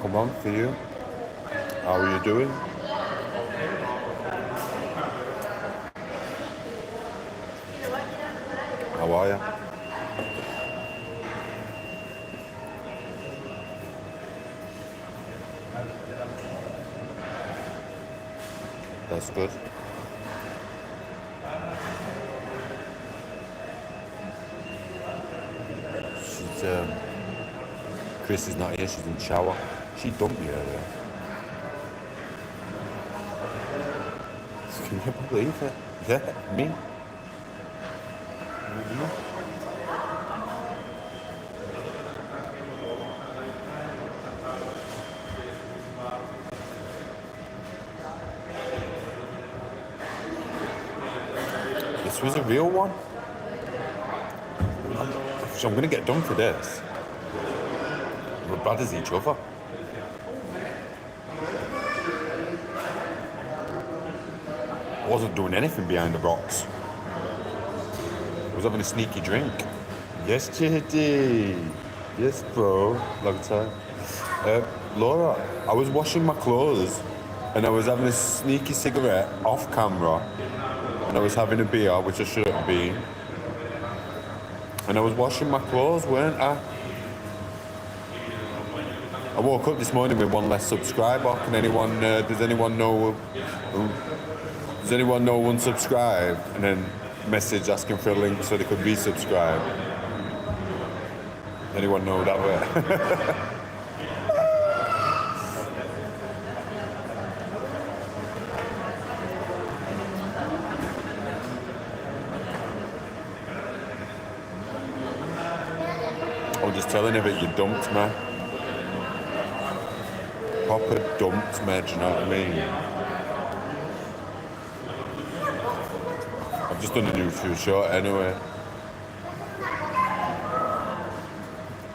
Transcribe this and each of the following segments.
come on for you. How are you doing? How are you? That's good. She's Chris is not here. She's in the shower. She dumped me earlier. Can you believe it? Yeah, me. This was a real one. So I'm gonna get done for this. We're bad as each other. I wasn't doing anything behind the rocks. I was having a sneaky drink. Yes, JD. Yes, bro. Long time. Laura, I was washing my clothes and I was having a sneaky cigarette off camera and I was having a beer, which I shouldn't have been. And I was washing my clothes, weren't I? I woke up this morning with one less subscriber. Can anyone, does anyone know unsubscribe? And then message asking for a link so they could resubscribe. Anyone know that way? I'm just telling you that you dumped me. Proper dumped me, do you know what I mean? I've just done a new few short anyway.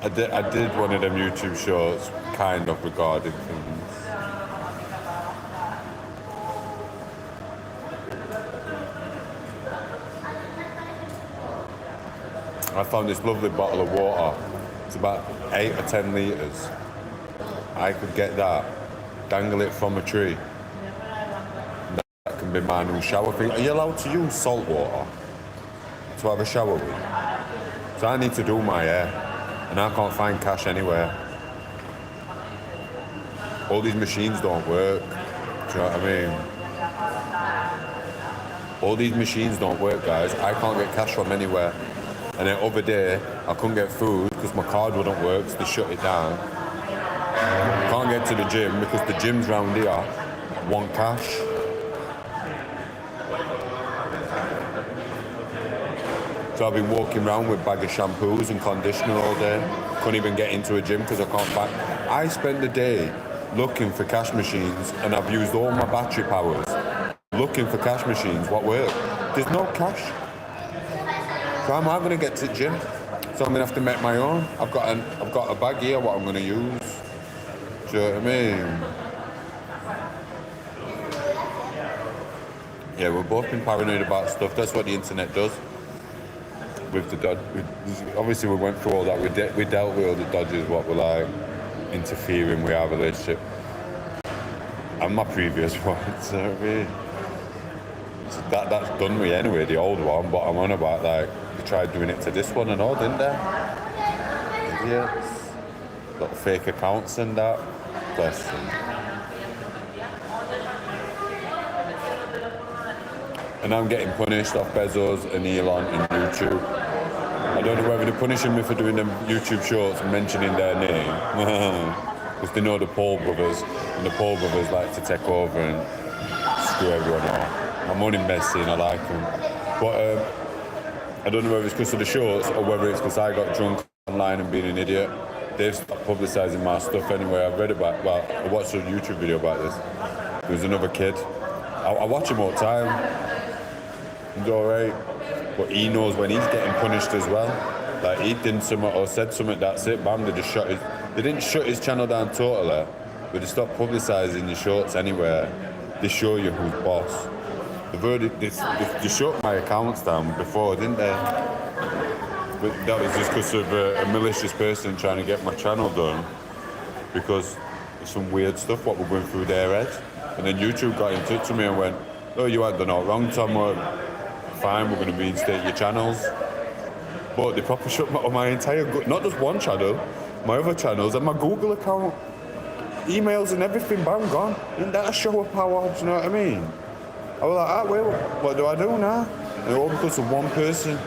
I did one of them YouTube shorts kind of regarding things. I found this lovely bottle of water. It's about 8 or 10 litres. I could get that, dangle it from a tree. That can be my new shower thing. Are you allowed to use salt water to have a shower with? So I need to do my hair, and I can't find cash anywhere. All these machines don't work. Do you know what I mean? All these machines don't work, guys. I can't get cash from anywhere. And then other day, I couldn't get food because my card wouldn't work, so they shut it down. Can't get to the gym because the gyms round here want cash. So I've been walking around with a bag of shampoos and conditioner all day. Couldn't even get into a gym because I can't find. I spend the day looking for cash machines and I've used all my battery powers looking for cash machines. What work? There's no cash. So how am I going to get to the gym? So I'm going to have to make my own. I've got a bag here, what I'm going to use. Do you know what I mean? Yeah, we've both been paranoid about stuff. That's what the internet does. With the dodge, obviously we went through all that. We dealt with all the dodges, what were like interfering with our relationship and my previous one. So, I mean, so that's done with anyway, the old one. But I'm on about like they tried doing it to this one and all, didn't they? Idiots. Got fake accounts and that. Bless them. And I'm getting punished off Bezos and Elon and YouTube. I don't know whether they're punishing me for doing them YouTube shorts and mentioning their name. Because they know the Paul brothers, and the Paul brothers like to take over and screw everyone off. I'm only messy and I like them. But I don't know whether it's because of the shorts or whether it's because I got drunk online and being an idiot. They've stopped publicising my stuff anyway. I've read about, well, I watched a YouTube video about this. There was another kid. I watch him all the time. He's alright. But he knows when he's getting punished as well. Like he did something or said something, that's it, bam, they didn't shut his channel down totally, but they stopped publicising your shorts anywhere. They show you who's boss. They shut my accounts down before, didn't they? But that was just because of a malicious person trying to get my channel done. Because some weird stuff what were going through their heads. And then YouTube got in touch with me and went, oh, you had done all wrong, Tom. Well, fine, we're going to reinstate your channels. But they probably shut my entire, not just one channel, my other channels and my Google account. Emails and everything, bam, gone. Isn't that a show of power? Do you know what I mean? I was like, well, what do I do now? And all because of one person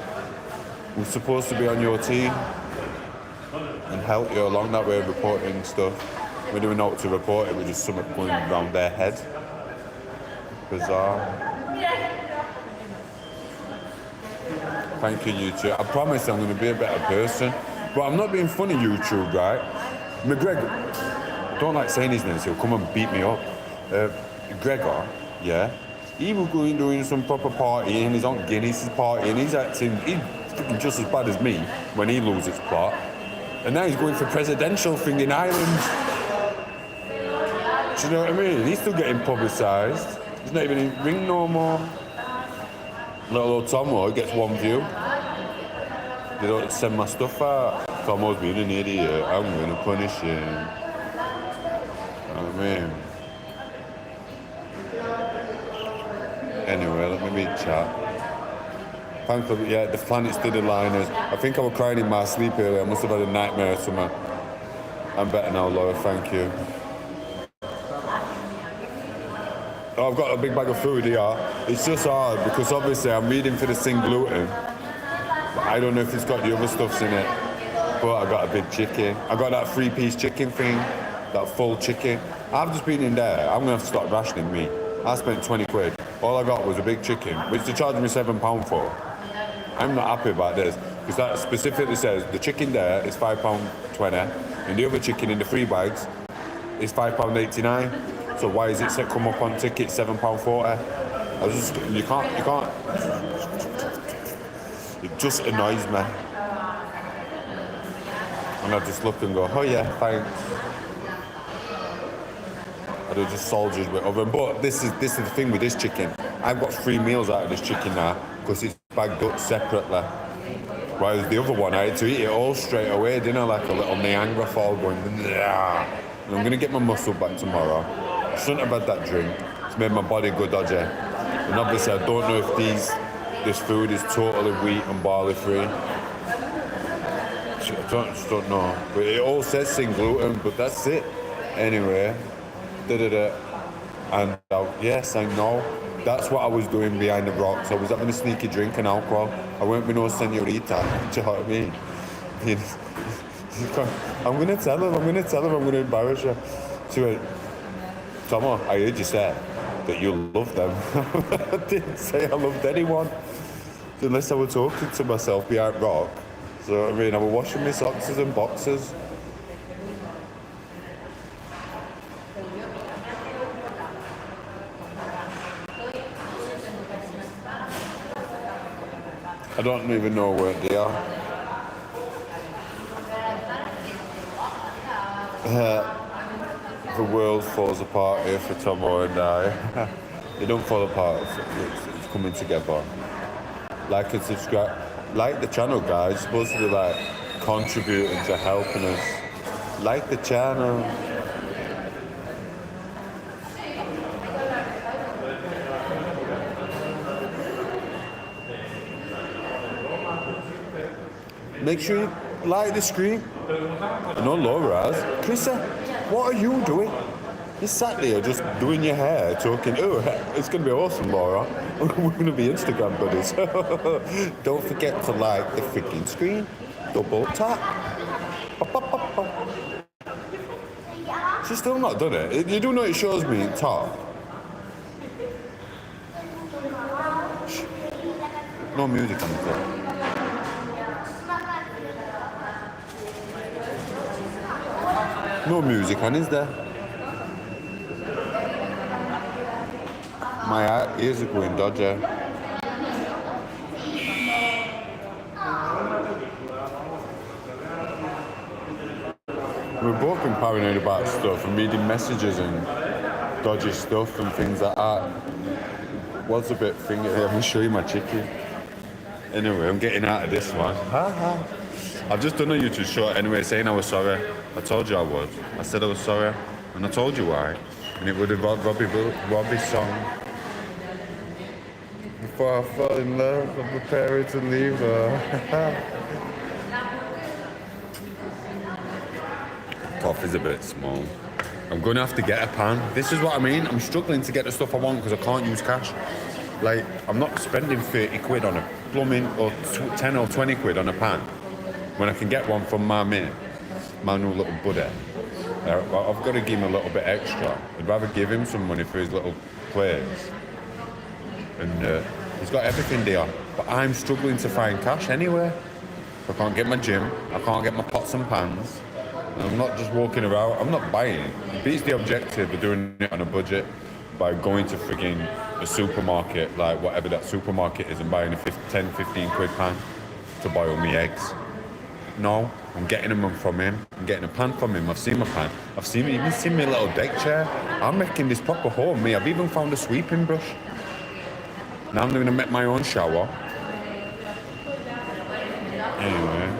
who's supposed to be on your team and help you along that way of reporting stuff. We didn't know what to report, it was just something going around their head. Bizarre. Thank you, YouTube. I promise I'm going to be a better person. But I'm not being funny, YouTube, right? McGregor, I don't like saying his name, so he'll come and beat me up. Gregor, yeah? He was going doing some proper partying, he's on Guinness partying, he's acting, he's just as bad as me when he loses plot. And now he's going for presidential thing in Ireland. Do you know what I mean? He's still getting publicised. He's not even in ring no more. Little old Tom8os gets one view. They don't send my stuff out. Tom8os being an idiot, I'm going to punish him. You know what I mean? Anyway, let me read chat. Thankfully, yeah, the planets did align us. I think I was crying in my sleep earlier. I must have had a nightmare or something. I'm better now, Laura, thank you. Oh, I've got a big bag of food here. It's just hard because obviously I'm reading for the sin gluten. But I don't know if it's got the other stuffs in it. But I got a big chicken. I got that 3-piece chicken thing, that full chicken. I've just been in there. I'm going to have to start rationing meat. I spent 20 quid. All I got was a big chicken, which they charged me £7 for. I'm not happy about this, because that specifically says the chicken there is £5.20, and the other chicken in the 3 bags is £5.89. So why is it come up on ticket £7.40? You can't. It just annoys me. And I just look and go, oh yeah, thanks. I do just soldiers with oven. But this is the thing with this chicken. I've got 3 meals out of this chicken now because it's bagged up separately. Whereas the other one, I had to eat it all straight away, didn't I? Like a little Niagara Fall going, yeah. And I'm going to get my muscle back tomorrow. I shouldn't have had that drink. It's made my body go dodgy. And obviously I don't know if this food is totally wheat and barley free. I just don't know. But it all says sin gluten, but that's it. Anyway. And yes, I know. That's what I was doing behind the rocks. I was having a sneaky drink and alcohol. I went with no senorita. Do you know what I mean? I'm going to tell her, I'm going to embarrass her. She went, Tomo, I heard you say that you love them. I didn't say I loved anyone. Unless I was talking to myself behind rock. So, I mean, I was washing my socks and boxers. I don't even know where they are. The world falls apart here for Tom8os and I. It don't fall apart, it's coming together. Like and subscribe. Like the channel, guys. It's supposed to be like contributing to helping us. Like the channel. Make sure you like the screen. I know Laura has. Krista, what are you doing? You sat there just doing your hair, talking, oh, it's going to be awesome, Laura. We're going to be Instagram buddies. Don't forget to like the freaking screen. Double tap. She's still not done it. You do know it shows me in top. No music on the top. No music on, is there? My ears are going dodgy. We've both been paranoid about stuff and reading messages and dodgy stuff and things like that. What's a bit thingy? Let me show you my chicken. Anyway, I'm getting out of this one. I've just done a YouTube short anyway saying I was sorry. I told you I would. I said I was sorry. And I told you why. And it would have Robbie's song. Before I fell in love, I'm preparing to leave her. Coffee's a bit small. I'm gonna have to get a pan. This is what I mean. I'm struggling to get the stuff I want because I can't use cash. Like, I'm not spending 30 quid on a plumbing or 10 or 20 quid on a pan when I can get one from my mate, my new little buddy. I've got to give him a little bit extra. I'd rather give him some money for his little place. And he's got everything there. But I'm struggling to find cash anywhere. I can't get my gym. I can't get my pots and pans. And I'm not just walking around. I'm not buying. It beats the objective of doing it on a budget by going to frigging a supermarket, like whatever that supermarket is, and buying a 10, 15 quid pan to boil me eggs. No, I'm getting them from him. I'm getting a pan from him. I've seen my pan. Even seen my little deck chair. I'm making this proper home. I've even found a sweeping brush. Now I'm going to make my own shower. Anyway.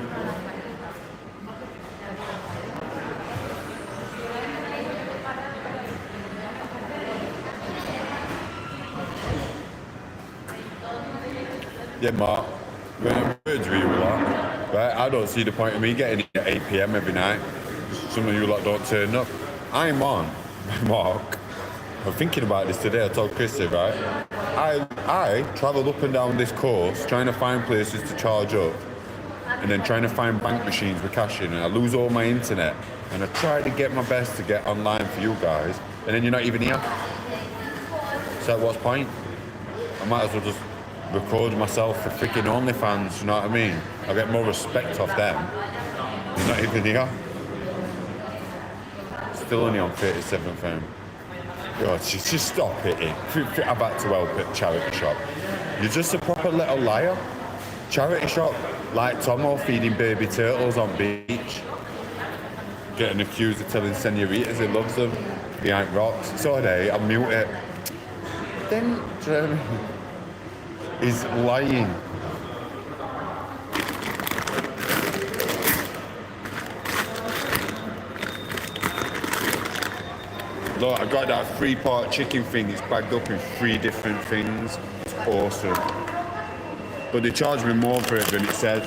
Yeah, Mark, when I'm with you lot, right, I don't see the point of me getting in at 8 p.m. every night. Some of you lot don't turn up. I'm on, Mark. I'm thinking about this today. I told Chrissy, right? I travel up and down this course trying to find places to charge up and then trying to find bank machines with cash in, and I lose all my internet. And I try to get my best to get online for you guys, and then you're not even here. So what's the point? I might as well just record myself for freaking OnlyFans, you know what I mean? I get more respect off them. You're not even here. Still only on 37th fame. God, just stop it. I've had to help at charity shop. You're just a proper little liar. Charity shop, like Tomo feeding baby turtles on beach. Getting accused of telling senoritas he loves them behind rocks. So I'll mute it. Then, is lying. Look, I got that 3-part chicken thing. It's bagged up in 3 different things. It's awesome. But they charge me more for it than it says.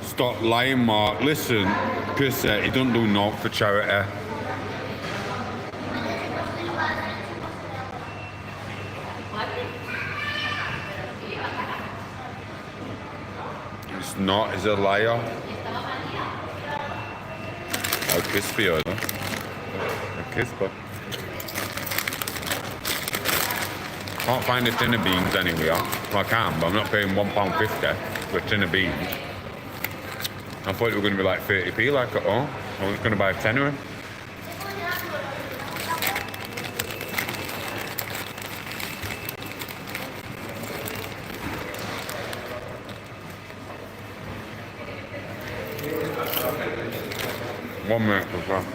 Stop lying, Mark. Listen, Chris said he don't do naught for charity. It's not, he's a liar. A crispy, or no? A crispy. Can't find the tin of beans anywhere. Well, I can, but I'm not paying £1.50 for a tin of beans. I thought it were going to be like 30p like at all. I was going to buy a tenner. One minute as well.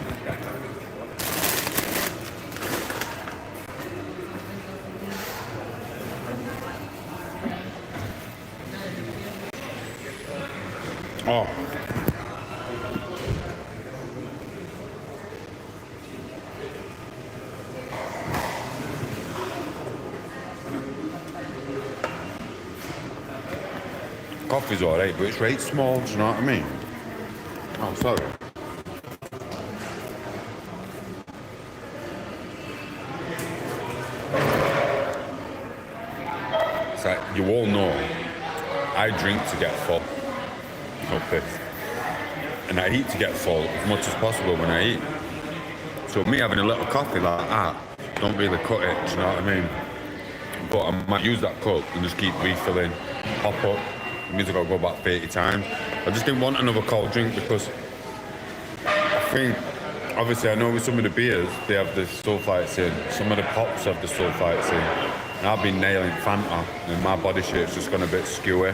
Oh. Coffee's alright, but it's right small, do you know what I mean? Oh, sorry. It's like, you all know, I drink to get full. No piss. And I eat to get full as much as possible when I eat. So me having a little coffee like that, don't really cut it, do you know what I mean? But I might use that cup and just keep refilling, pop up. It means I've got to go about 30 times. I just didn't want another cold drink because I think, obviously I know with some of the beers, they have the sulfites in. Some of the pops have the sulfites in. And I've been nailing Fanta, and my body shape's just gone a bit skewy.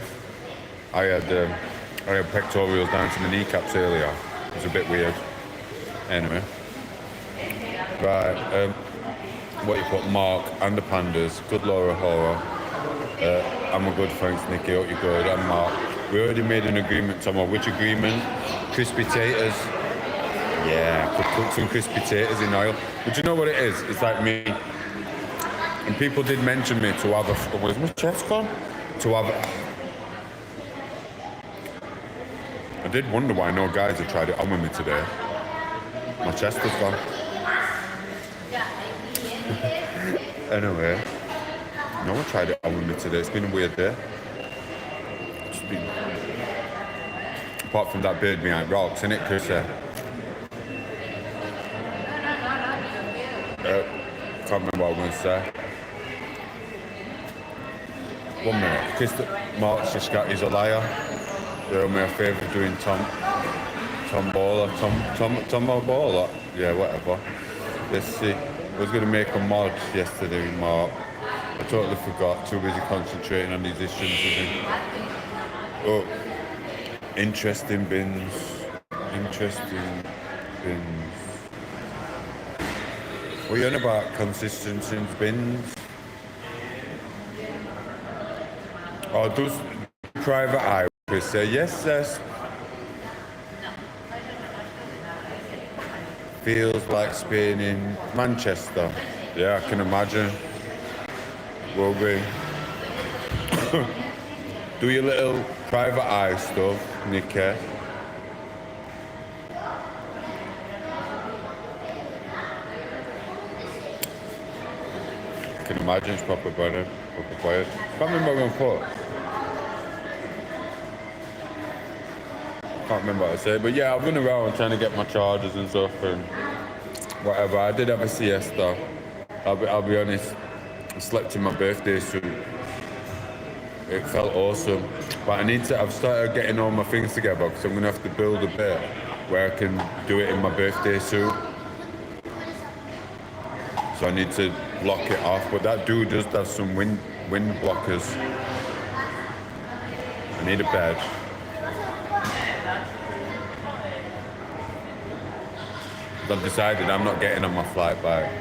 I had pectorials down to my kneecaps earlier. It was a bit weird. Anyway. Right, what you put? Mark and the Pandas. Good Laura Horror. I'm a good, thanks Nicky. Hope you're good. I'm Mark. We already made an agreement, Tom. Which agreement? Crispy taters. Yeah, could cook some crispy taters in oil. But you know what it is? It's like me. And people did mention me to have a... Where's my chest gone? To have a... I did wonder why no guys have tried it on with me today. My chest has gone. Anyway, no one tried it on with me today. It's been a weird day. It's been... Apart from that bird behind rocks, innit, Chris? Can't remember what I was going to say. 1 minute. Chris Mark's just got, he's a liar. They're my favourite doing Tom Baller. Yeah, whatever. Let's see. I was going to make a mod yesterday, Mark. I totally forgot. Too busy concentrating on these issues. Oh, interesting bins. Interesting bins. What are you on about? Consistency in bins? Oh, does Private Eye say yes, yes? Feels like Spain in Manchester. Yeah, I can imagine. Will be. Do your little Private Eye stuff, Nicky. I can imagine it's proper quiet. Can't remember what I'm put. Can't remember what I said, but yeah, I've been around trying to get my chargers and stuff and whatever. I did have a siesta. I'll be honest. I slept in my birthday suit. It felt awesome, but I've started getting all my things together because I'm gonna have to build a bit where I can do it in my birthday suit. So I need to block it off, but that dude does have some wind blockers. I need a bed. I've decided I'm not getting on my flight bike.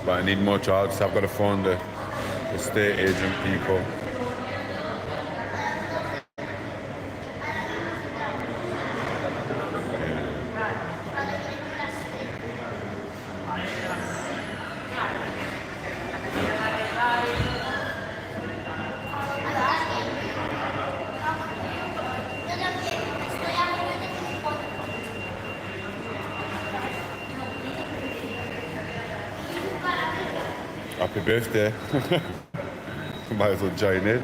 But I need more charges. I've got to phone the estate agent people. Happy birthday. Might as well join in.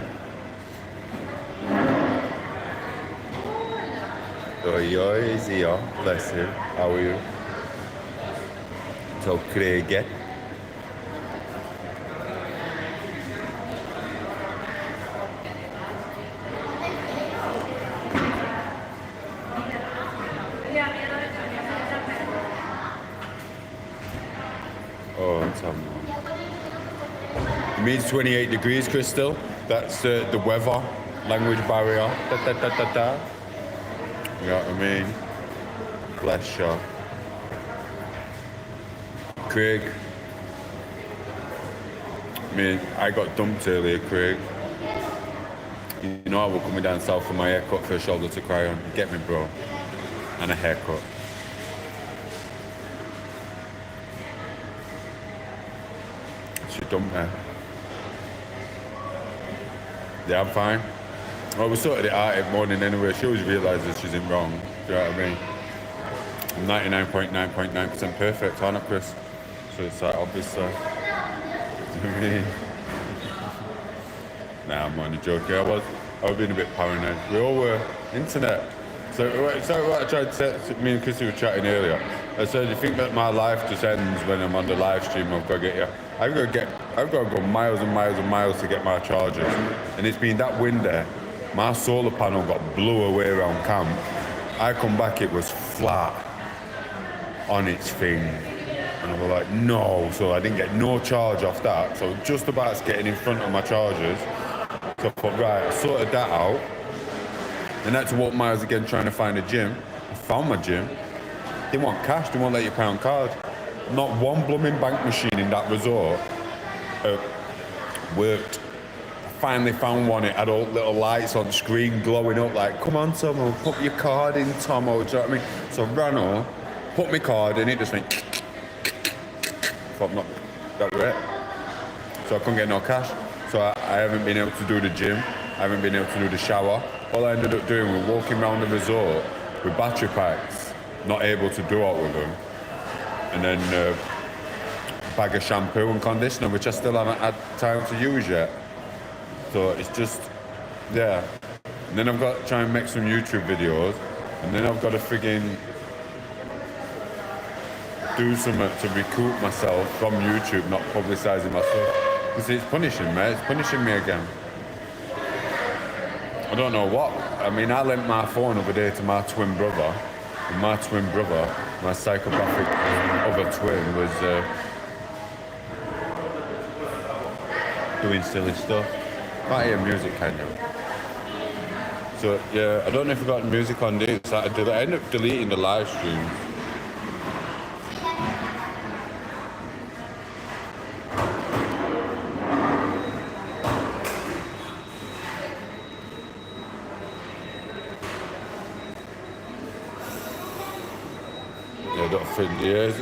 Oi, is here. Bless you. How are you? So, Craig. Oh, Tom. It means 28 degrees, Crystal. That's the weather, language barrier. Da, da, da, da, da. You know what I mean? Bless you. Craig. I got dumped earlier, Craig. You know I was coming down south for my haircut for a shoulder to cry on. Get me, bro. And a haircut. She dumped me. Yeah, I'm fine. Well, we sorted it out every morning anyway. She always realises she's in wrong. Do you know what I mean? I'm 99.9% perfect, aren't I, Chris? So it's like, obviously. Do you know what I mean? Nah, I'm only joking. I was being a bit paranoid. We all were. Internet. So what I tried to say, me and Chrissy were chatting earlier. I said, you think that my life just ends when I'm on the live stream? I've got to get you. I've got to go miles and miles and miles to get my chargers. And it's been that windy. My solar panel got blew away around camp. I come back, it was flat on its thing. And I was like, no. So I didn't get no charge off that. So just about getting in front of my chargers. So I thought, right, I sorted that out. And had to walk miles again trying to find a gym. I found my gym. They want cash, they won't let you pay on card. Not one blooming bank machine in that resort worked. I finally found one, it had all little lights on the screen glowing up like, come on Tomo, put your card in Tomo, do you know what I mean? So I ran on, put my card in, it just went thought, no, that was it. So I couldn't get no cash. So I haven't been able to do the gym, I haven't been able to do the shower. All I ended up doing was walking around the resort with battery packs, not able to do out with them. And then a bag of shampoo and conditioner, which I still haven't had time to use yet. So it's just, yeah. And then I've got to try and make some YouTube videos. And then I've got to frigging do something to recoup myself from YouTube, not publicising myself. Because it's punishing me, it's punishing me again. I don't know what. I mean, I lent my phone the other day to my twin brother. And my twin brother, my psychopathic other twin, was doing silly stuff. Can't hear music, can you? So, yeah, I don't know if I got the music on this. I ended up deleting the live stream.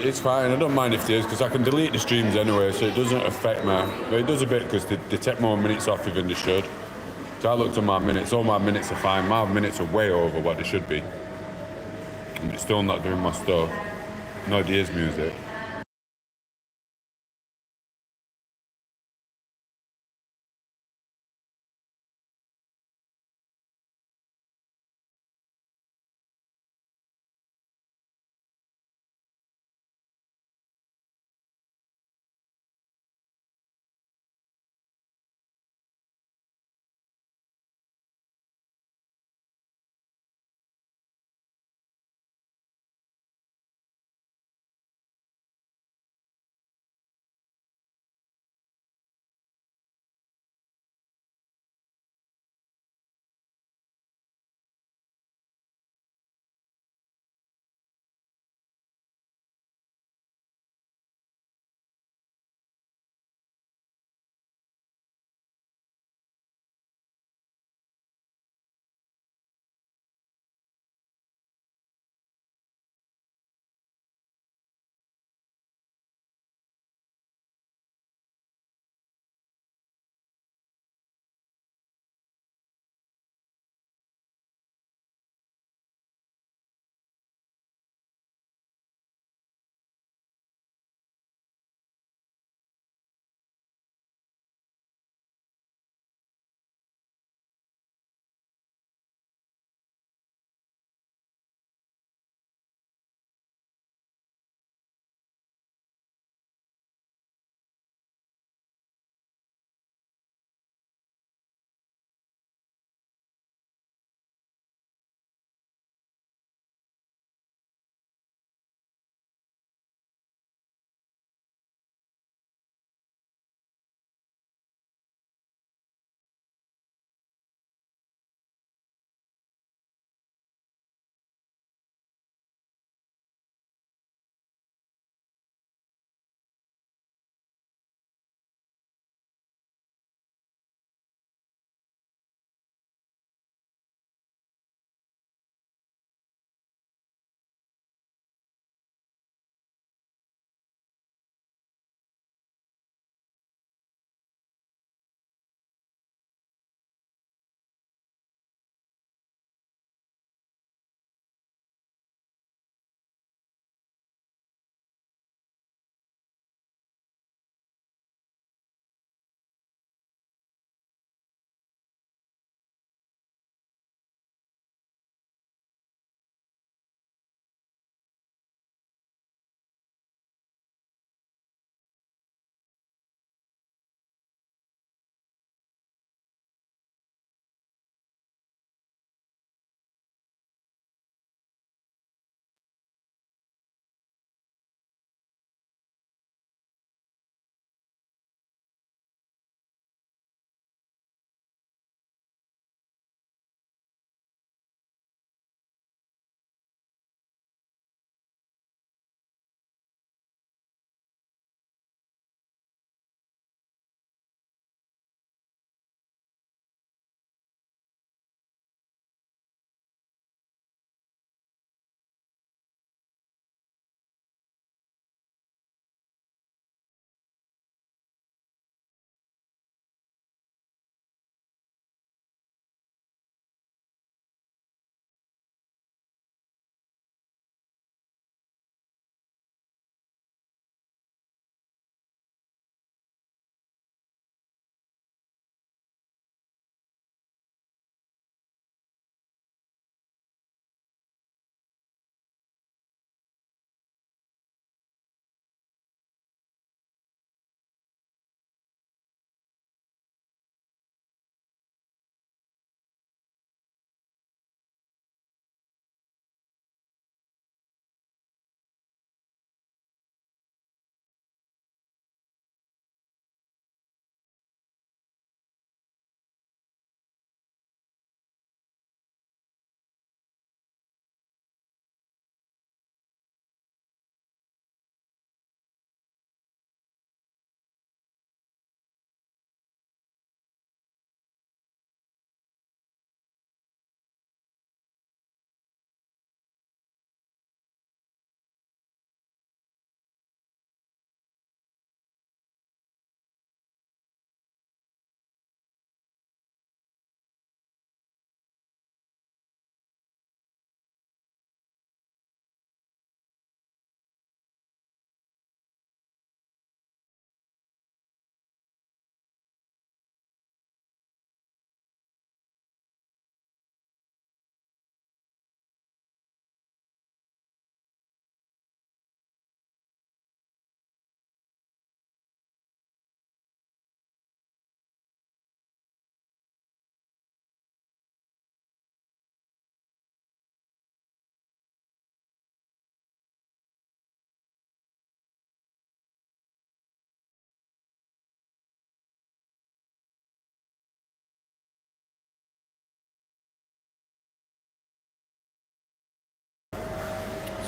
It's fine. I don't mind if it is because I can delete the streams anyway, so it doesn't affect me. But it does a bit because they take more minutes off you than they should. So I looked at my minutes. All my minutes are fine. My minutes are way over what they should be. But it's still not doing my stuff. No ideas music.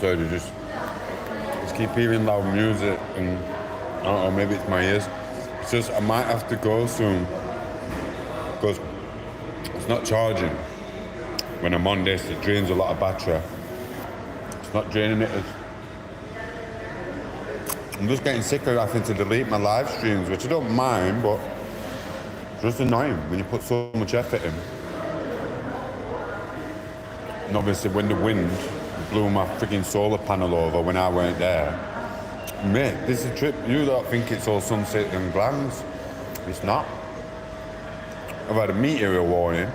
So to just keep hearing loud music, and I don't know, maybe it's my ears. It's just I might have to go soon because it's not charging. When I'm on this, it drains a lot of battery. It's not draining it as... I'm just getting sick of having to delete my live streams, which I don't mind, but it's just annoying when you put so much effort in. And obviously when the wind blew my freaking solar panel over when I weren't there. Mate, this is a trip. You don't think it's all sunset and glams. It's not. I've had a meteor warning.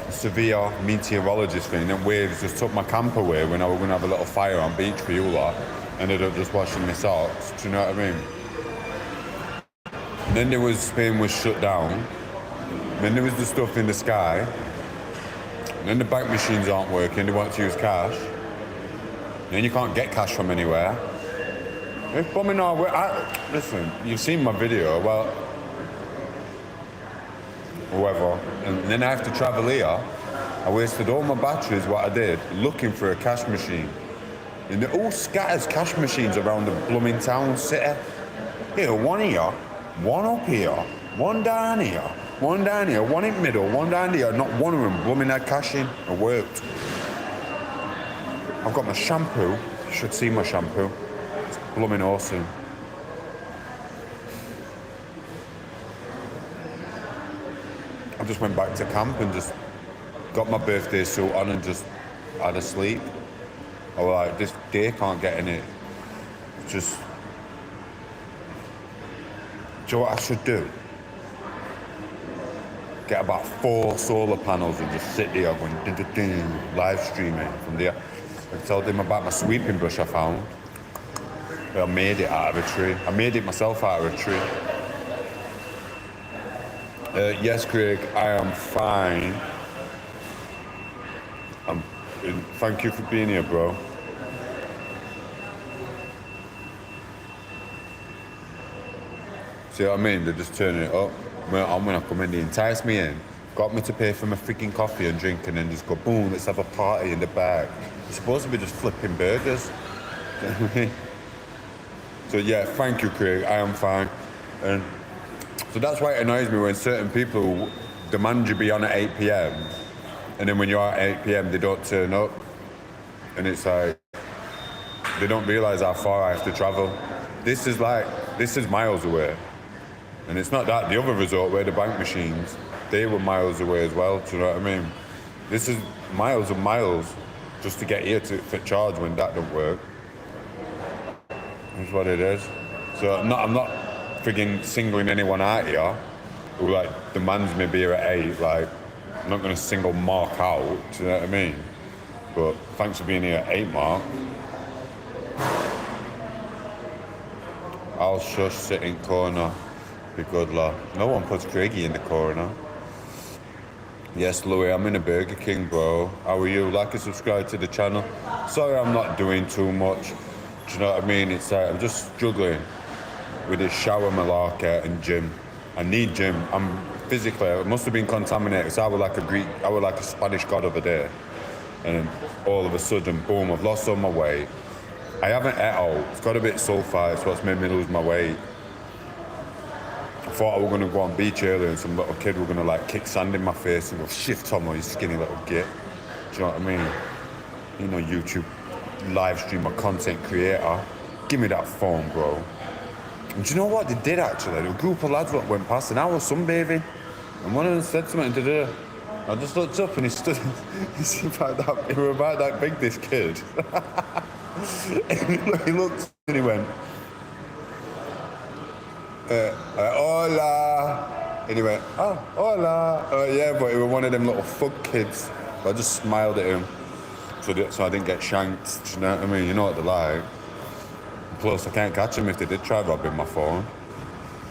A severe meteorologist thing, and waves just took my camp away when I was going to have a little fire on beach for you lot. Ended up just washing my socks. Do you know what I mean? And then there was Spain was shut down. And then there was the stuff in the sky. And then the bank machines aren't working. They want to use cash. And then you can't get cash from anywhere. It's bumming our way. Listen, you've seen my video. Well, whoever. And then I have to travel here. I wasted all my batteries, what I did, looking for a cash machine. And they're all scatters cash machines around the blooming town city. Here, one here, one up here, one down here, one down here, one in the middle, one down here. Not one of them blooming had cash in. It worked. I've got my shampoo. You should see my shampoo. It's blooming awesome. I just went back to camp and just got my birthday suit on and just had a sleep. I was like, this day can't get in it. Just, do you know what I should do? Get about 4 solar panels and just sit there going ding, ding, ding, live streaming from there. I told him about my sweeping brush I found. I made it out of a tree. I made it myself out of a tree. Yes, Craig, I am fine. Thank you for being here, bro. See what I mean? They're just turning it up. When I come in, they entice me in, got me to pay for my freaking coffee and drink, and then just go, boom, let's have a party in the back. You're supposed to be just flipping burgers. You know what I mean? So yeah, thank you, Craig, I am fine. And so that's why it annoys me when certain people demand you be on at 8 p.m. and then when you're at 8 p.m. they don't turn up. And it's like, they don't realise how far I have to travel. This is miles away. And it's not that, the other resort where the bank machines, they were miles away as well, do you know what I mean? This is miles and miles just to get here to fit charge when that don't work. That's what it is. So I'm not frigging singling anyone out here who like demands me be here at 8, like, I'm not gonna single Mark out, do you know what I mean? But thanks for being here at 8, Mark. I'll shush, sit in corner, be good lad. No one puts Craigie in the corner. Yes, Louis, I'm in a Burger King, bro. How are you? Like and subscribe to the channel. Sorry I'm not doing too much. Do you know what I mean? It's like I'm just struggling with this shower malarkey and gym. I need gym. I must have been contaminated. So I was like a Spanish god over there. And all of a sudden, boom, I've lost all my weight. I haven't ate out. It's got a bit sulfite, it's what's made me lose my weight. I thought I was gonna go on beach earlier and some little kid were gonna like kick sand in my face and go, shift Tom, you skinny little git. Do you know what I mean? You know, YouTube live streamer, content creator. Give me that phone, bro. And do you know what they did actually? A group of lads that went past and I was sunbathing. And one of them said something to do. I just looked up and he stood, he was about that big, this kid. And he looked and he went, hola. And he went, oh, hola. Yeah, but he was one of them little fuck kids. But I just smiled at him so I didn't get shanked. Do you know what I mean? You know what they're like. Plus, I can't catch them if they did try robbing my phone.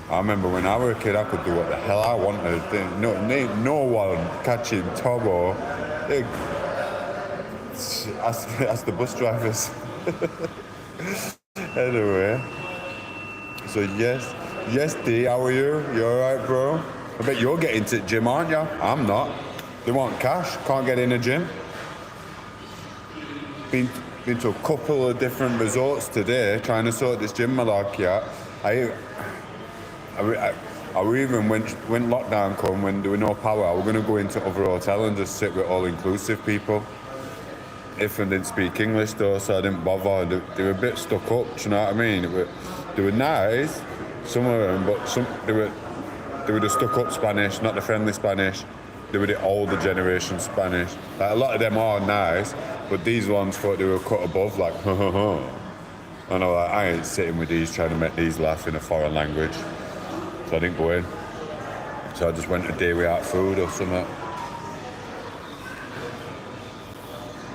I remember when I was a kid, I could do what the hell I wanted. No one catching Tobo. Ask the bus drivers. Anyway, so yes, D, how are you? You alright, bro? I bet you're getting to the gym, aren't you? I'm not. They want cash, can't get in a gym. been to a couple of different resorts today, trying to sort this gym malarkey out. I even when lockdown come, when there were no power, I was going to go into other hotel and just sit with all-inclusive people. If I didn't speak English though, so I didn't bother. They were a bit stuck up, do you know what I mean? They were nice, some of them, but they were the stuck up Spanish, not the friendly Spanish. They were the older generation Spanish. Like, a lot of them are nice, but these ones thought they were cut above, like, ha ha ha. And I was like, I ain't sitting with these trying to make these laugh in a foreign language. So I didn't go in. So I just went a day without food or something.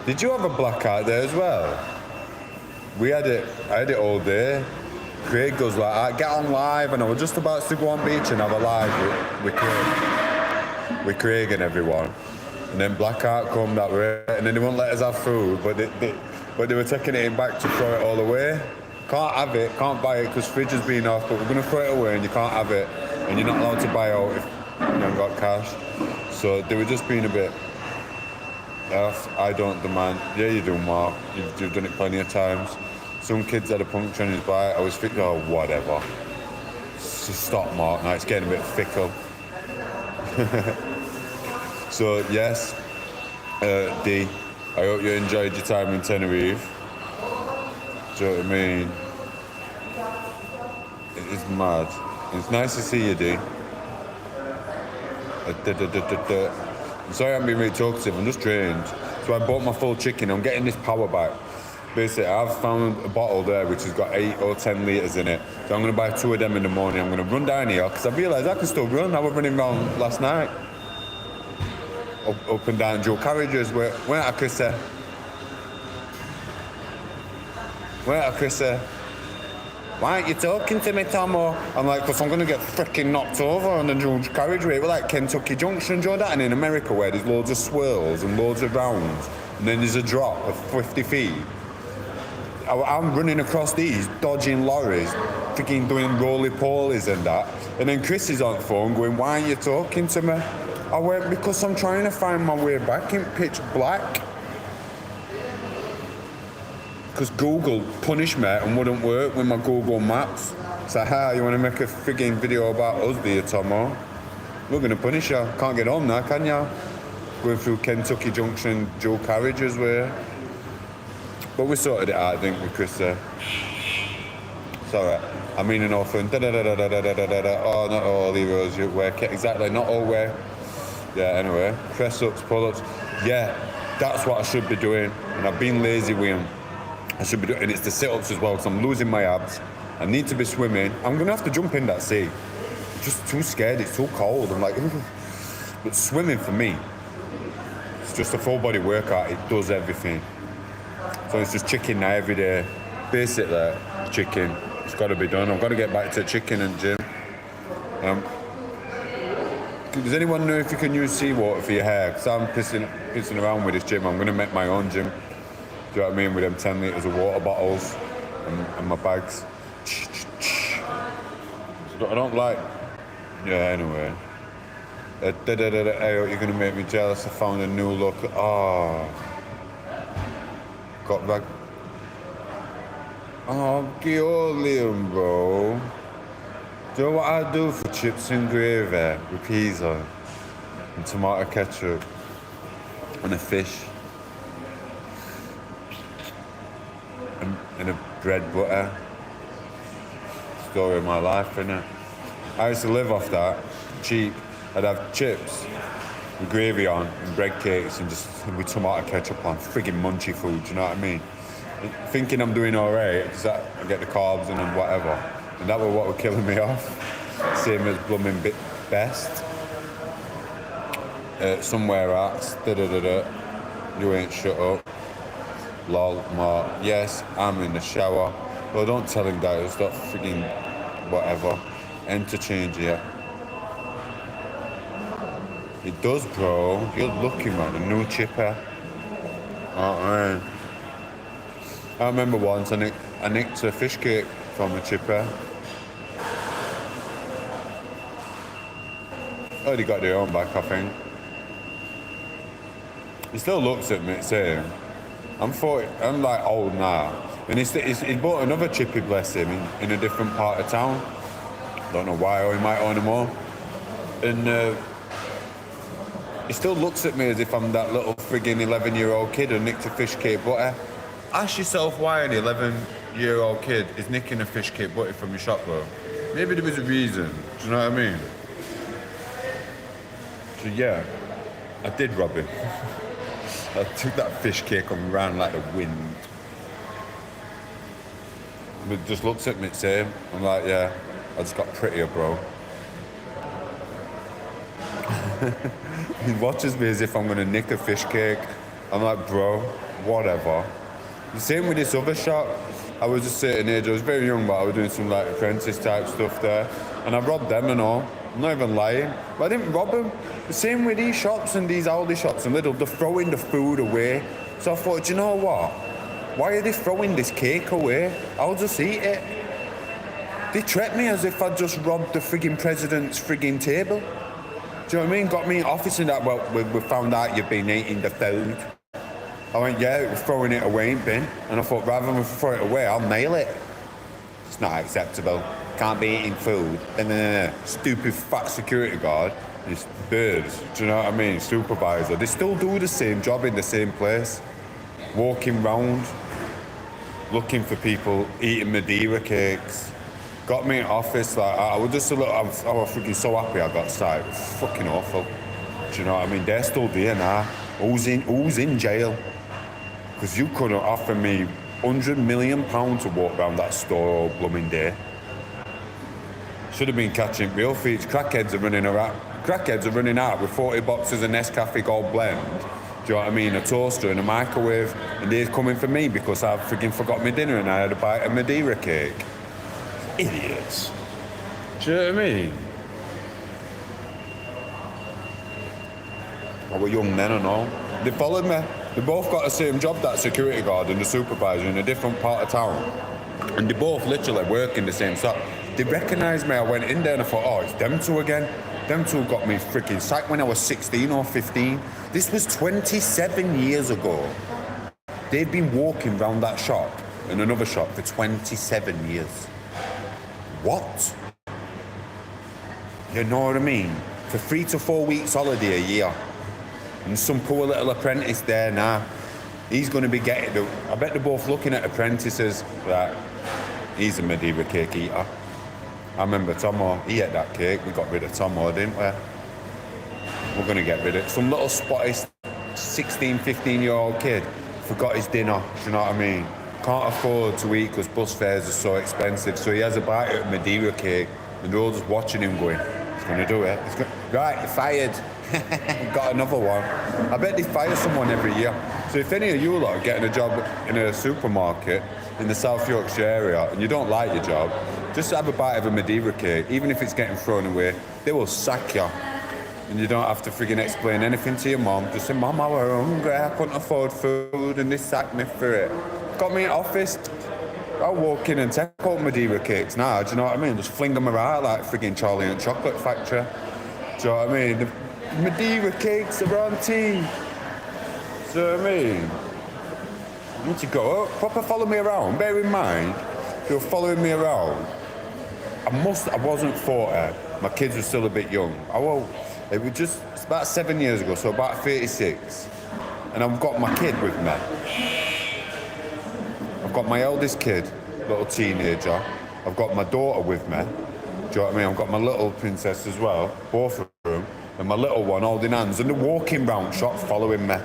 Did you have a blackout there as well? I had it all day. Craig goes like, get on live, and I was just about to go on beach and have a live with Craig and everyone. And then blackout come that way, and then they won't let us have food, but they were taking it back to throw it all away. Can't have it, can't buy it because fridge has been off, but we're going to throw it away and you can't have it. And you're not allowed to buy out if you haven't got cash. So they were just being a bit, I don't demand. Yeah, you do, Mark. You've done it plenty of times. Some kids had a puncture in his bike. I was thinking, oh, whatever. Just stop, Mark. Now it's getting a bit fickle. So, yes, D, I hope you enjoyed your time in Tenerife. Do you know what I mean? It is mad. It's nice to see you, D. I'm sorry I'm being really talkative, I'm just drained. So I bought my full chicken, I'm getting this power back. Basically, I've found a bottle there which has got 8 or 10 litres in it. So I'm going to buy 2 of them in the morning. I'm going to run down here, because I realised I can still run. I was running around last night. Up and down dual carriages. Where are Chrissy? Where are Chrissy? Why aren't you talking to me, Tomo? I'm like, because I'm going to get freaking knocked over on the dual carriageway. We're like Kentucky Junction, do you know that? And in America where there's loads of swirls and loads of rounds, and then there's a drop of 50 feet. I'm running across these, dodging lorries, freaking doing roly-polies and that. And then Chris is on the phone going, why aren't you talking to me? I went, because I'm trying to find my way back in pitch black. Because Google punished me and wouldn't work with my Google Maps. It's like, you want to make a frigging video about us, do you, Tomo? We're going to punish you. Can't get home now, can you? Going through Kentucky Junction, dual carriages way. But we sorted it out, I think, with Chris there. It's alright. I mean an orphan. Oh, not all heroes you wear. Exactly, not all wear. Yeah, anyway. Press-ups, pull-ups. Yeah, that's what I should be doing. And I've been lazy with them. I should be doing, and it's the sit-ups as well, because I'm losing my abs. I need to be swimming. I'm going to have to jump in that sea. I'm just too scared. It's too cold. I'm like, but swimming for me, it's just a full body workout. It does everything. So it's just chicken now every day. Basically, chicken. It's got to be done. I've got to get back to chicken and gym. Does anyone know if you can use seawater for your hair? Because I'm pissing around with this gym. I'm going to make my own gym. Do you know what I mean? With them 10 litres of water bottles and my bags. I don't like... Yeah, anyway. Hey, you're going to make me jealous. I found a new look. Oh... Got back. Oh, Liam, bro. Do you know what I do for chips and gravy with peas on and tomato ketchup and a fish and a bread butter? Story of my life, innit? I used to live off that, cheap. I'd have chips with gravy on and bread cakes and just with tomato ketchup on, friggin' munchy food, do you know what I mean? Thinking I'm doing alright, because I get the carbs in and whatever. And that was what was killing me off. Same as blooming best. Somewhere else, you ain't shut up. Lol, Mark. Yes, I'm in the shower. Well, don't tell him that, it's not friggin' whatever. Interchange here. It does, bro. You're lucky, man. A new chipper. Oh, man. I remember once I nicked a fish cake from a chipper. Oh, they got their own back, I think. He still looks at me, saying, I'm 40. I'm like old now. And he bought another chippy, bless him, in a different part of town. Don't know why, or he might own them all. And he still looks at me as if I'm that little friggin' 11-year-old kid who nicked a fish cake butter. Ask yourself why an 11-year-old kid is nicking a fish cake butter from your shop, bro. Maybe there was a reason. Do you know what I mean? So yeah, I did rob him. I took that fish cake and ran like the wind. But just looks at me the same. I'm like, yeah, I just got prettier, bro. He watches me as if I'm gonna nick a fish cake. I'm like, bro, whatever. The same with this other shop. I was just sitting here, I was very young, but I was doing some like apprentice type stuff there. And I robbed them and all. I'm not even lying. But I didn't rob them. The same with these shops and these Aldi shops and Lidl, they're throwing the food away. So I thought, do you know what? Why are they throwing this cake away? I'll just eat it. They treat me as if I just robbed the frigging president's frigging table. Do you know what I mean? Got me in office and that, well, we found out you've been eating the food. I went, yeah, we're throwing it away in bin. And I thought, rather than throw it away, I'll nail it. It's not acceptable. Can't be eating food. And then stupid fat security guard, these birds, do you know what I mean? Supervisor. They still do the same job in the same place. Walking round, looking for people, eating Madeira cakes. Got me in office, like, I was just a little, I was freaking so happy I got started. It was fucking awful. Do you know what I mean? They're still there now. Who's in jail? Because you couldn't offer me £100 million to walk around that store all blooming day. Should have been catching real feet. Crackheads are running out with 40 boxes of Nescafe Gold Blend. Do you know what I mean? A toaster and a microwave. And they're coming for me because I freaking forgot my dinner and I had a bite of Madeira cake. Idiots. Do you know what I mean? I were young then and all. They followed me. They both got the same job, that security guard and the supervisor, in a different part of town. And they both literally work in the same shop. They recognised me. I went in there and I thought, oh, it's them two again. Them two got me freaking sacked when I was 16 or 15. This was 27 years ago. They'd been walking around that shop and another shop for 27 years. What? You know what I mean? For 3 to 4 weeks holiday a year. And some poor little apprentice there now. He's going to be getting, I bet they're both looking at apprentices that he's a Madeira cake eater. I remember Tom8os, he ate that cake. We got rid of Tom8os, didn't we? We're going to get rid of it. Some little spotty 16, 15-year-old kid forgot his dinner, do you know what I mean? Can't afford to eat because bus fares are so expensive. So he has a bite of Madeira cake and they're all just watching him going, he's going to do it. Right, you're fired. Got another one. I bet they fire someone every year. So if any of you lot are getting a job in a supermarket in the South Yorkshire area and you don't like your job, just have a bite of a Madeira cake, even if it's getting thrown away, they will sack you. And you don't have to friggin' explain anything to your mum. Just say, Mum, I were hungry, I couldn't afford food and they sacked me for it. Got me in office. I'll walk in and take out Madeira cakes now, do you know what I mean? Just fling them around like friggin' Charlie and Chocolate Factory. Do you know what I mean? The Madeira cakes are on tea. Do you know what I mean? You need to go up, proper follow me around. Bear in mind, if you're following me around, I wasn't 40. My kids were still a bit young. It's about 7 years ago, so about 36. And I've got my kid with me. I've got my eldest kid, little teenager. I've got my daughter with me. Do you know what I mean? I've got my little princess as well, both of them, and my little one holding hands, and they're walking round shop following me.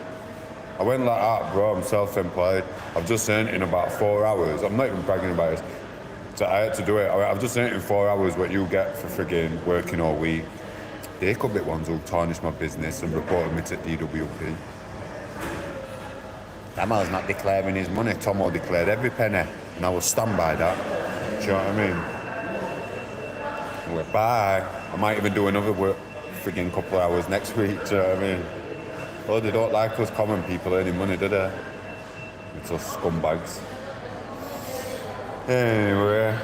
I went like that, bro, I'm self-employed. I've just earned in about 4 hours. I'm not even bragging about it. So I had to do it. I've just earned in 4 hours what you get for frigging working all week. They could be ones who'll tarnish my business and report me to DWP. Tamal's not declaring his money. Tom8os declared every penny, and I will stand by that. Do you know what I mean? I went, bye. I might even do another frigging couple of hours next week. Do you know what I mean? Oh, they don't like us common people earning money, do they? It's us scumbags. Anyway.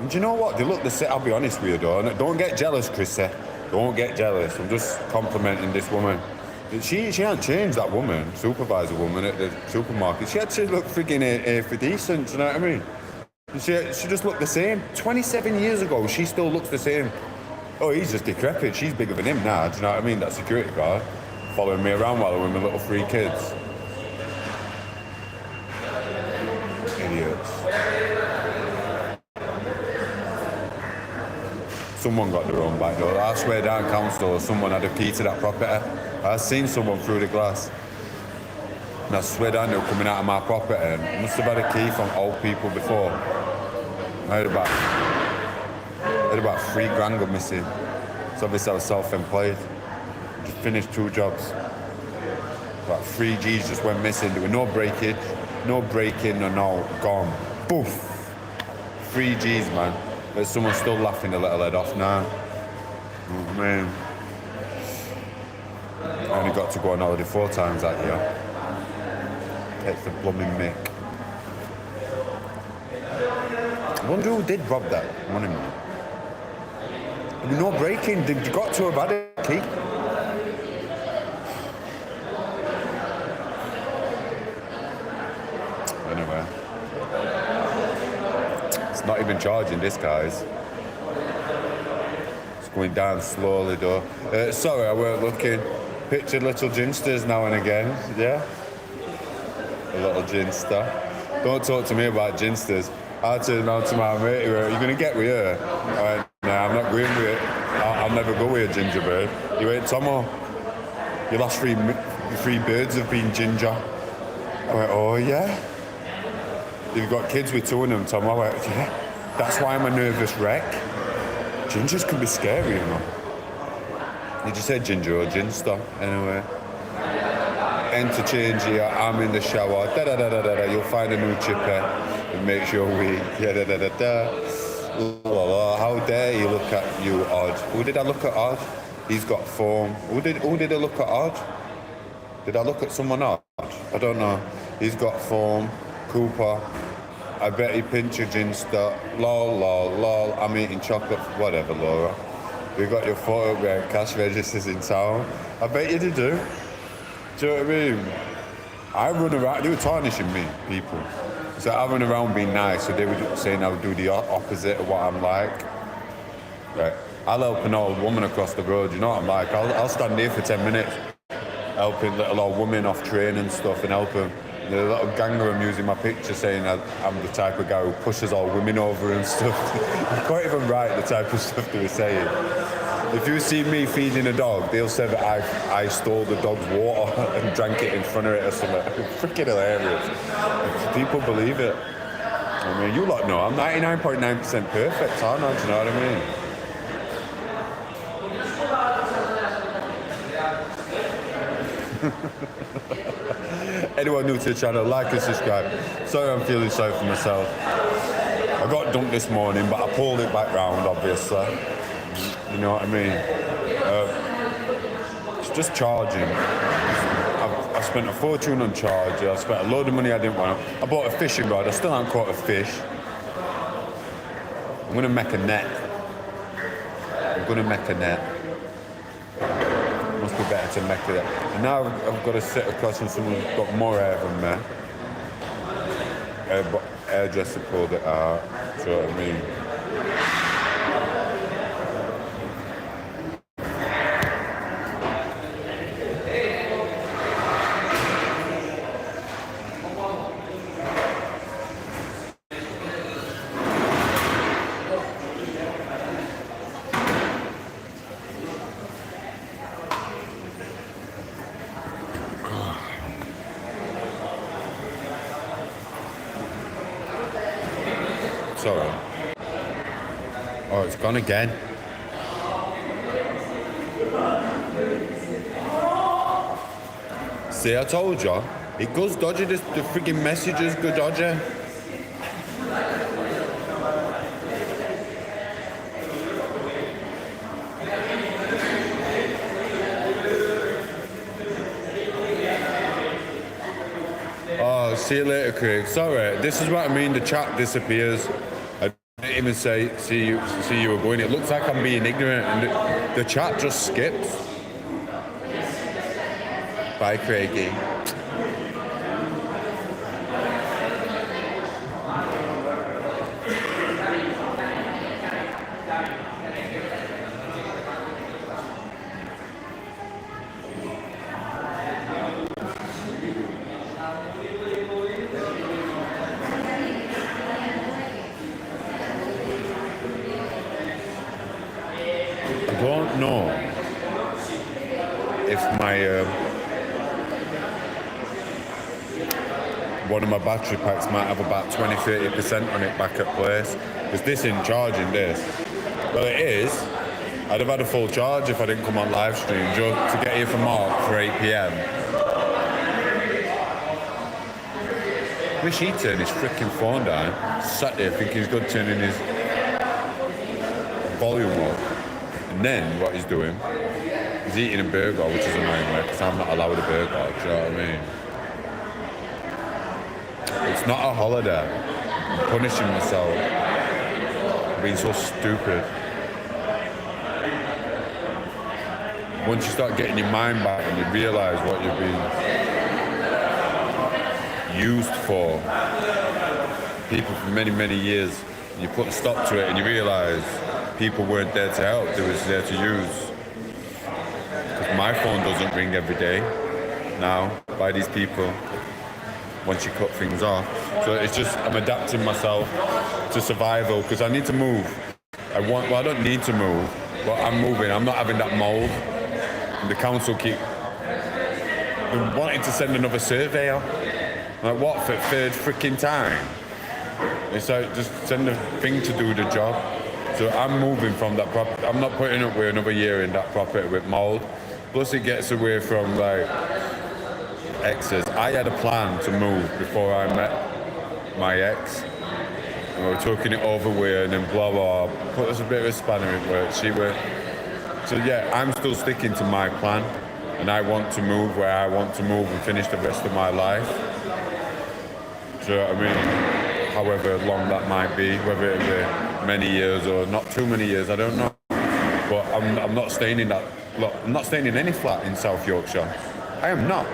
And do you know what? They look the same. I'll be honest with you, don't get jealous, Chrissy. Don't get jealous. I'm just complimenting this woman. She hadn't changed, that woman, supervisor woman at the supermarket. She actually looked friggin' A for decent, do you know what I mean? She just looked the same. 27 years ago, she still looks the same. Oh, he's just decrepit. She's bigger than him now, do you know what I mean? That security guard following me around while I was with my little 3 kids. Idiots. Someone got their own back door. I swear down council, someone had a key to that property. I seen someone through the glass. And I swear down they were coming out of my property and must have had a key from old people before. I had about 3 grand go missing. So obviously I was self-employed. Just finished 2 jobs. About 3 G's just went missing. There were no breakage, no breaking, no gone. Boof! 3 G's, man. But someone's still laughing a little head off now. Oh, man. I only got to go on holiday 4 times that year. Takes the blooming mick. I wonder who did rob that money, man. There was no breaking. They got to have had a key. Anyway. It's not even charging, this, guys. It's going down slowly, though. Sorry, I weren't looking. Pictured little ginsters now and again, yeah? A little ginster. Don't talk to me about ginsters. I turned around to my mate, he went, "Are you going to get with her?" I went, "Nah, I'm not going with it. I'll never go with a gingerbread." He went, "Tomo, your last 3 birds have been ginger." I went, "Oh, yeah? You've got kids with 2 of them, Tom." I went, "Yeah, that's why I'm a nervous wreck. Gingers can be scary, you know." Did you say ginger or ginster? Anyway. Interchange here, I'm in the shower, da-da-da-da-da, you'll find a new chipper and make sure we, da-da-da-da-da. How dare you look at you, Odd? Who did I look at, Odd? He's got foam. Who did I look at, Odd? Did I look at someone, Odd? I don't know. He's got foam. Cooper. I bet he pinched your ginster. Lol. I'm eating chocolate. Whatever, Laura. We got your photo where cash registers in town. I bet you did do. Do you know what I mean? I run around, they were tarnishing me, people. So I run around being nice, so they were saying I would do the opposite of what I'm like. Right. I'll help an old woman across the road, you know what I'm like? I'll stand here for 10 minutes, helping little old women off train and stuff and help them. There's a little gang of them using my picture saying I'm the type of guy who pushes all women over and stuff. I can't even write the type of stuff they were saying. If you see me feeding a dog, they'll say that I stole the dog's water and drank it in front of it or something. Freaking hilarious. People believe it. I mean, you lot know I'm 99.9% perfect, aren't I? Do you know what I mean? Anyone new to the channel, like and subscribe. Sorry I'm feeling sorry for myself. I got dumped this morning, but I pulled it back round, obviously. You know what I mean? It's just charging. I spent a fortune on charger. I spent a load of money I didn't want. I bought a fishing rod. I still haven't caught a fish. I'm going to make a net. Must be better to make it. And now I've got to sit across from someone who's got more hair than me. Hairdresser pulled it out. Do you know what I mean? Sorry. Oh, it's gone again. See, I told you. It goes dodgy, the freaking messages go dodgy. Oh, see you later, Craig. Sorry, this is what I mean, the chat disappears. I didn't even say, see you were going. It looks like I'm being ignorant and the chat just skips. Bye, Craigie. I don't know if my one of my battery packs might have about 20-30% on it back at place. Because this isn't charging this. Well, it is. I'd have had a full charge if I didn't come on live stream just to get here for Mark for 8 p.m. Wish he'd turn his freaking phone down. Sat there thinking he's good turning his volume up. And then what he's doing is eating a burger, which is annoying because I'm not allowed a burger, do you know what I mean? It's not a holiday. I'm punishing myself. I'm being so stupid. Once you start getting your mind back and you realise what you've been used for, people for many, many years, you put a stop to it and you realise people weren't there to help, they was there to use. Because my phone doesn't ring every day now by these people once you cut things off. So it's just, I'm adapting myself to survival because I need to move. I don't need to move, but I'm moving. I'm not having that mould. And the council keep wanting to send another surveyor. Like what, for third freaking time? It's like, just send a thing to do the job. So I'm moving from that property. I'm not putting up with another year in that property with mould. Plus it gets away from like exes. I had a plan to move before I met my ex. And we were talking it over with and then blah blah. Put us a bit of a spanner in work. So yeah, I'm still sticking to my plan. And I want to move where I want to move and finish the rest of my life. Do you know what I mean? However long that might be, whether it be many years or not too many years, I don't know. But I'm not staying in that. Look, I'm not staying in any flat in South Yorkshire. I am not.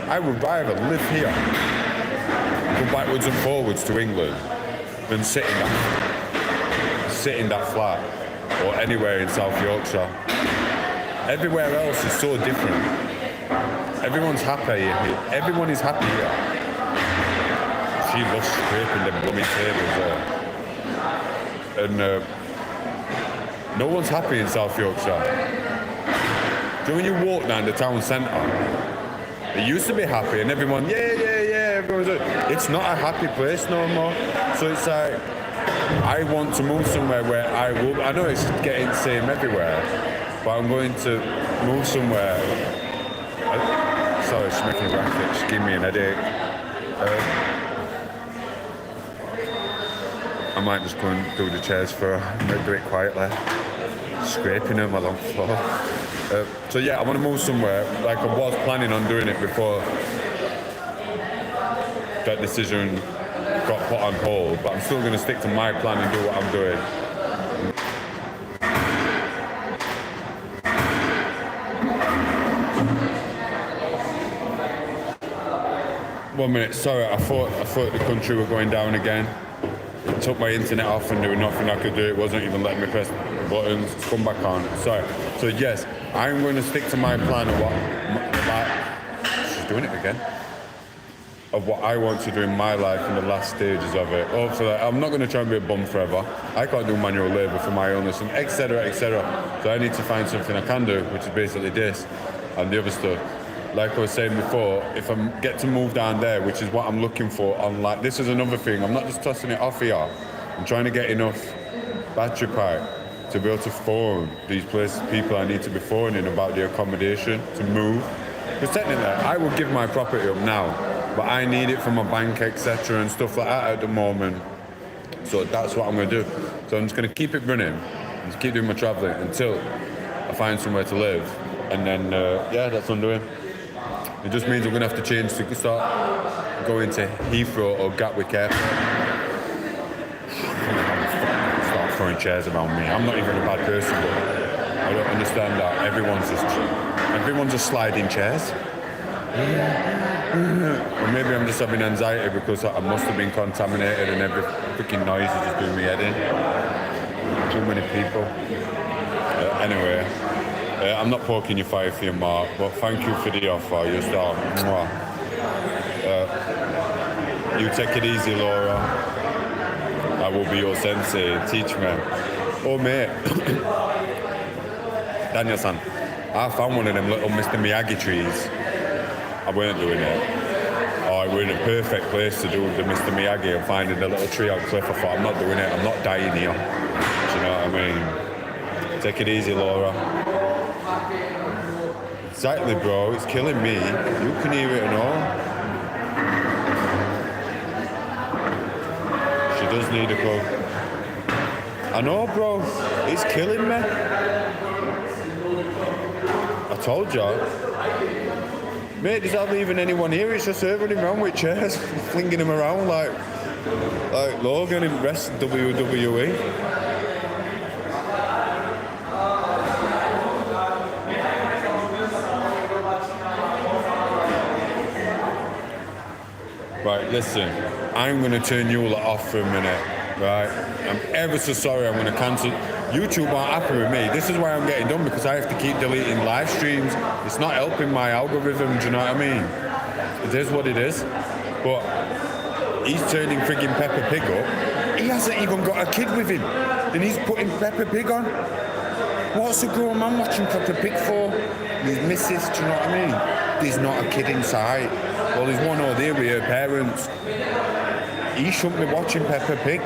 I would rather live here, go backwards and forwards to England, than sit in that flat or anywhere in South Yorkshire. Everywhere else is so different. Everyone's happy here. Everyone is happy here. She loves scraping them blooming tables there. And no one's happy in South Yorkshire. Do you know when you walk down the town centre? It used to be happy and everyone, yeah, everyone's like, it's not a happy place no more. So it's like, I want to move somewhere where I know it's getting the same everywhere, but I'm going to move somewhere. Sorry, she's making a racket, she's giving me an headache. I might just go and do the chairs for her, I might do it quietly, scraping them along the floor. So yeah, I want to move somewhere, like I was planning on doing it before that decision got put on hold, but I'm still going to stick to my plan and do what I'm doing. 1 minute, sorry, I thought the country were going down again. It took my internet off and there was nothing I could do. It wasn't even letting me press buttons. It's come back on. Sorry. So yes, I'm going to stick to my plan of what she's doing it again. Of what I want to do in my life in the last stages of it. Hopefully, I'm not going to try and be a bum forever. I can't do manual labour for my illness and etc. etc. So I need to find something I can do, which is basically this and the other stuff. Like I was saying before, if I get to move down there, which is what I'm looking for on like, this is another thing, I'm not just tossing it off here. I'm trying to get enough battery pack to be able to phone these places, people I need to be phoning about the accommodation, to move. Because technically, I would give my property up now, but I need it for my bank, etc. and stuff like that at the moment. So that's what I'm going to do. So I'm just going to keep it running and just keep doing my travelling until I find somewhere to live. And then, yeah, that's what I'm doing. It just means I'm going to have to change to start going to Heathrow or Gatwick Airport. Start throwing chairs around me. I'm not even a bad person, but I don't understand that everyone's just sliding chairs. Or maybe I'm just having anxiety because I must have been contaminated and every freaking noise is just doing me head in. Too many people. Anyway, I'm not poking your fire for your mark, but thank you for the offer. You're a star. You take it easy, Laura. I will be your sensei. Teach me. Oh, mate. Daniel-san, I found one of them little Mr. Miyagi trees. I weren't doing it. Oh, we're in a perfect place to do the Mr. Miyagi and finding the little tree on cliff. I thought, I'm not doing it. I'm not dying here. Do you know what I mean? Take it easy, Laura. Exactly, bro. It's killing me. You can hear it and all. She does need a club. I know, bro. It's killing me. I told you. Mate, there's hardly even anyone here. It's just her running around with chairs, flinging them around like Logan in WWE. Right, listen. I'm going to turn you lot off for a minute, right? I'm ever so sorry. I'm going to cancel. YouTube aren't happy with me. This is why I'm getting done, because I have to keep deleting live streams. It's not helping my algorithm, do you know what I mean? It is what it is. But he's turning frigging Peppa Pig up. He hasn't even got a kid with him. And he's putting Peppa Pig on. What's a grown man watching Peppa Pig for? His missus, do you know what I mean? There's not a kid inside. Well, there's one over there with her parents. He shouldn't be watching Peppa Pig.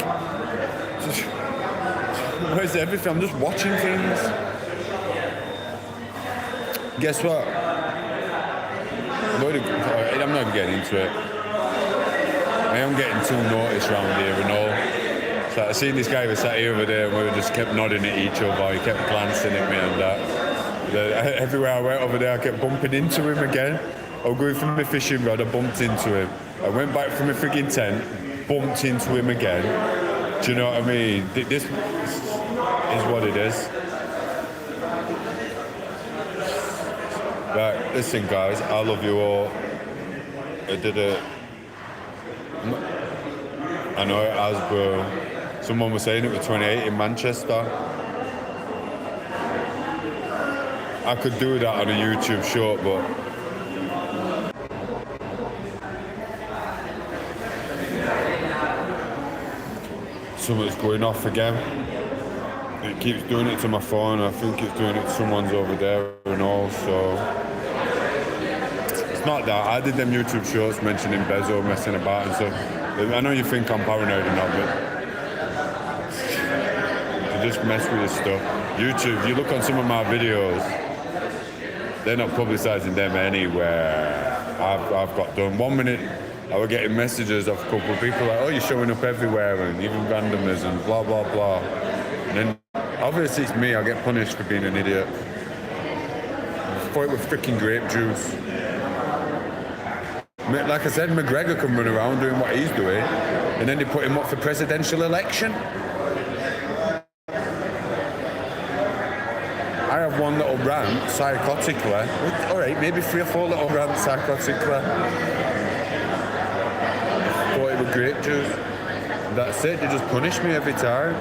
Where's everything? I'm just watching things. Guess what? I'm not getting into it. I am getting too noticed around here and all. So I seen this guy was sat here over there and we just kept nodding at each other. He kept glancing at me and that. Everywhere I went over there, I kept bumping into him again. I was going from my fishing rod, I bumped into him. I went back from my frigging tent, bumped into him again. Do you know what I mean? This is what it is. Right, listen guys, I love you all. I know it has, bro. Someone was saying it was 28 in Manchester. I could do that on a YouTube short, but something's going off again. It keeps doing it to my phone. I think it's doing it to someone's over there and all, so it's not that. I did them YouTube shorts mentioning Bezo messing about and stuff. I know you think I'm paranoid and that, but you just mess with your stuff. YouTube, you look on some of my videos, they're not publicising them anywhere. I've got done. 1 minute I was getting messages of a couple of people like, oh, you're showing up everywhere and even randomers and blah, blah, blah. And then, obviously it's me, I get punished for being an idiot. I thought it was freaking grape juice. Like I said, McGregor can run around doing what he's doing, and then they put him up for presidential election. I have one little rant, psychotically. All right, maybe 3 or 4 little rants, psychotically. Thought it was grape juice. That's it, they just punish me every time.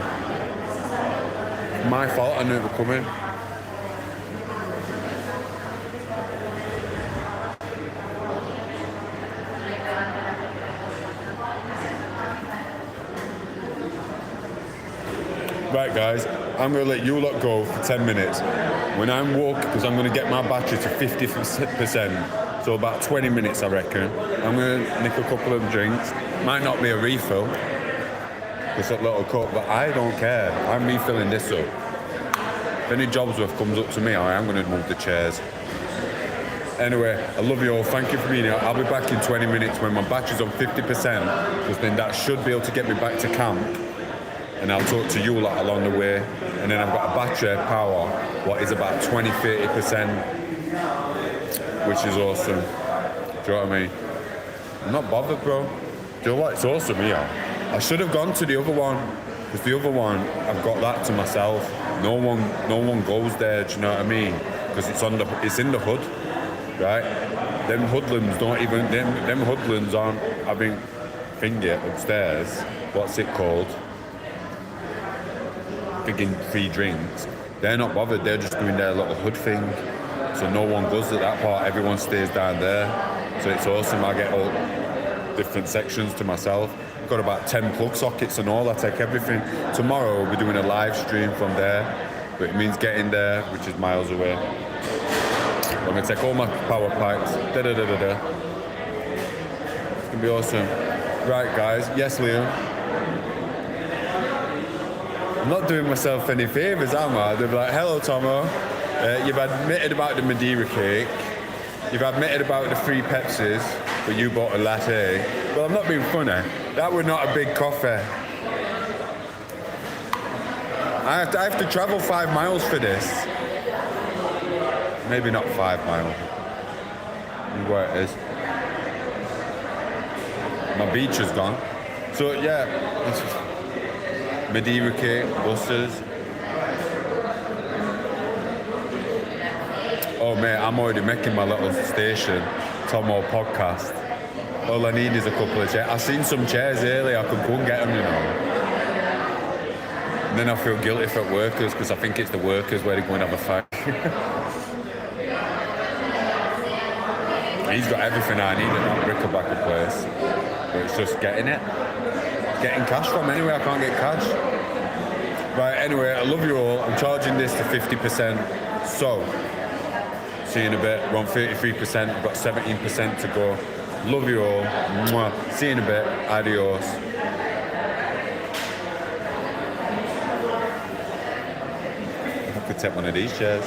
My fault, I knew it was coming. Right guys, I'm going to let you lot go for 10 minutes. When I'm woke, because I'm going to get my battery to 50%, so about 20 minutes I reckon, I'm going to nick a couple of drinks. Might not be a refill, just a little cup, but I don't care. I'm refilling this up. If any Jobsworth comes up to me, I am going to move the chairs. Anyway, I love you all. Thank you for being here. I'll be back in 20 minutes when my battery's on 50%, because then that should be able to get me back to camp. And I'll talk to you lot along the way. And then I've got a battery power, what is about 20-30%, which is awesome. Do you know what I mean? I'm not bothered, bro. Do you know what? It's awesome here. I should have gone to the other one, because the other one, I've got that to myself. No one goes there, do you know what I mean? Because it's in the hood, right? them hoodlums don't even, them hoodlums aren't having finger upstairs. What's it called? Friggin' free drinks. They're not bothered, they're just doing their little hood thing. So no one goes to that part, everyone stays down there. So it's awesome, I get all different sections to myself. I've got about 10 plug sockets and all, I take everything. Tomorrow we'll be doing a live stream from there, but it means getting there, which is miles away. I'm gonna take all my power pipes, da-da-da-da-da. It's gonna be awesome. Right guys, yes Liam. I'm not doing myself any favours, am I? They'll be like, hello Tomo, you've admitted about the Madeira cake, you've admitted about the free Pepsis, but you bought a latte. Well, I'm not being funny. That was not a big coffee. I have to travel 5 miles for this. Maybe not 5 miles. Where it is. My beach is gone. So yeah, this is Madeira cake, buses. Oh mate, I'm already making my little station, tom8os podcast. All I need is a couple of chairs. I've seen some chairs earlier, I could go and get them, you know. And then I feel guilty for workers, because I think it's the workers where they go and have a fight. He's got everything I need at that Bricklebacker place. But it's just getting it. Getting cash from anyway, I can't get cash. Right, anyway, I love you all. I'm charging this to 50%. So, see you in a bit. We're on 33%, I've got 17% to go. Love you all. Mwah. See you in a bit. Adios. I could take one of these chairs.